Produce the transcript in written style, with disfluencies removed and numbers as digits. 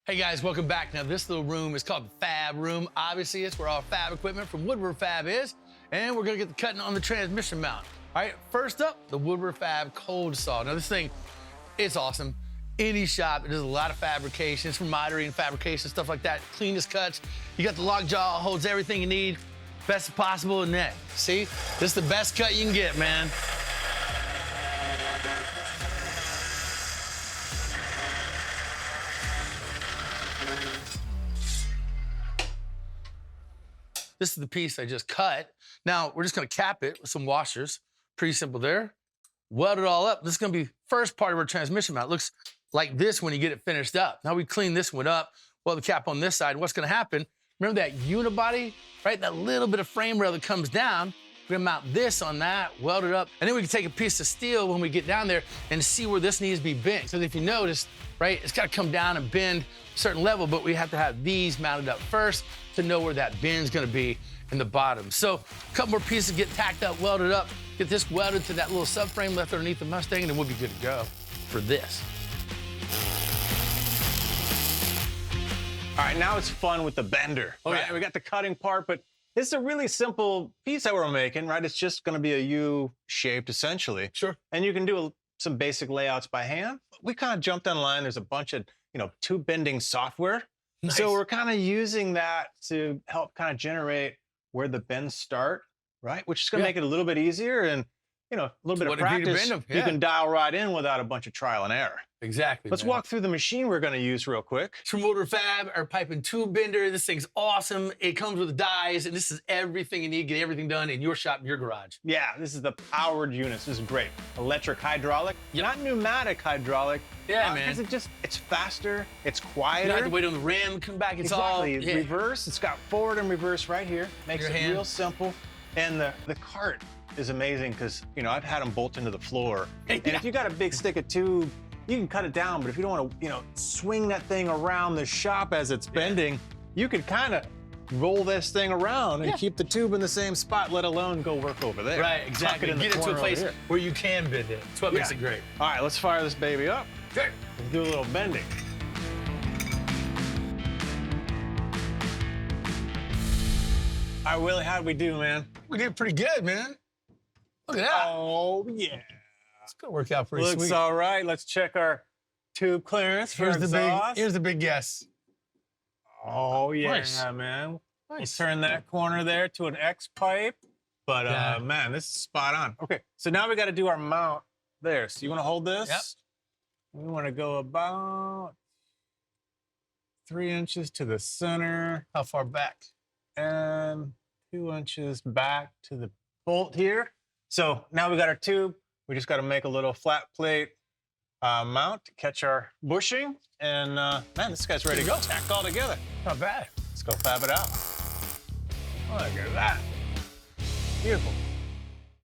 Hey guys, welcome back. Now this little room is called the Fab Room. Obviously, it's where all fab equipment from Woodward Fab is, and we're gonna get the cutting on the transmission mount. All right, first up, the Woodward Fab Cold Saw. Now this thing, it's awesome. Any shop, it does a lot of fabrication. It's for mitery and fabrication, stuff like that. Cleanest cuts. You got the lock jaw, holds everything you need. Best possible in that. See, this is the best cut you can get, man. This is the piece I just cut. Now, we're just gonna cap it with some washers. Pretty simple there. Weld it all up. This is gonna be first part of our transmission mount. It looks like this when you get it finished up. Now we clean this one up, weld the cap on this side. What's gonna happen, remember that unibody, right? That little bit of frame rail that comes down. We're gonna mount this on that, weld it up, and then we can take a piece of steel when we get down there and see where this needs to be bent. So if you notice, right, it's gotta come down and bend a certain level, but we have to have these mounted up first to know where that bend's gonna be in the bottom. So a couple more pieces get tacked up, welded up, get this welded to that little subframe left underneath the Mustang, and then we'll be good to go for this. All right, now it's fun with the bender. Oh, right? yeah. We got the cutting part, but this is a really simple piece that we're making, right? It's just gonna be a U-shaped, essentially. Sure. And you can do some basic layouts by hand. We kind of jumped online. There's a bunch of, tube bending software. Nice. So we're kind of using that to help kind of generate where the bends start, right? Which is gonna make it a little bit easier, and a little bit of practice, you can dial right in without a bunch of trial and error. Exactly. Let's walk through the machine we're gonna use real quick. It's from Woodward Fab, our pipe and tube bender. This thing's awesome. It comes with dies, and this is everything you need to get everything done in your shop, in your garage. Yeah, this is the powered unit. This is great. Electric hydraulic, not pneumatic hydraulic. Yeah, man. Because it's faster, it's quieter. You don't have to wait on the ram to come back. It's all reverse. It's got forward and reverse right here. Makes Your it hand. real simple. And the cart is amazing because, I've had them bolt into the floor. And if you got a big stick of tube, you can cut it down, but if you don't want to, swing that thing around the shop as it's bending, you could kind of roll this thing around and keep the tube in the same spot, let alone go work over there. Right, exactly. Get it to a place where you can bend it. That's what makes it great. All right, let's fire this baby up. Okay. Let's do a little bending. All right, Willie, how'd we do, man? We did pretty good, man. Look at that. Oh, yeah. It's gonna work out pretty sweet. Looks all right. Let's check our tube clearance for exhaust. Here's the big guess. Oh, yeah, Nice. man. Nice. We'll turn that corner there to an X pipe. But, man, this is spot on. Okay, so now we got to do our mount there. So you want to hold this? Yep. We want to go about 3 inches to the center. How far back? And 2 inches back to the bolt here. So now we got our tube. We just got to make a little flat plate mount to catch our bushing. And man, this guy's ready to go. Tacked all together. Not bad. Let's go fab it out. Look at that. Beautiful.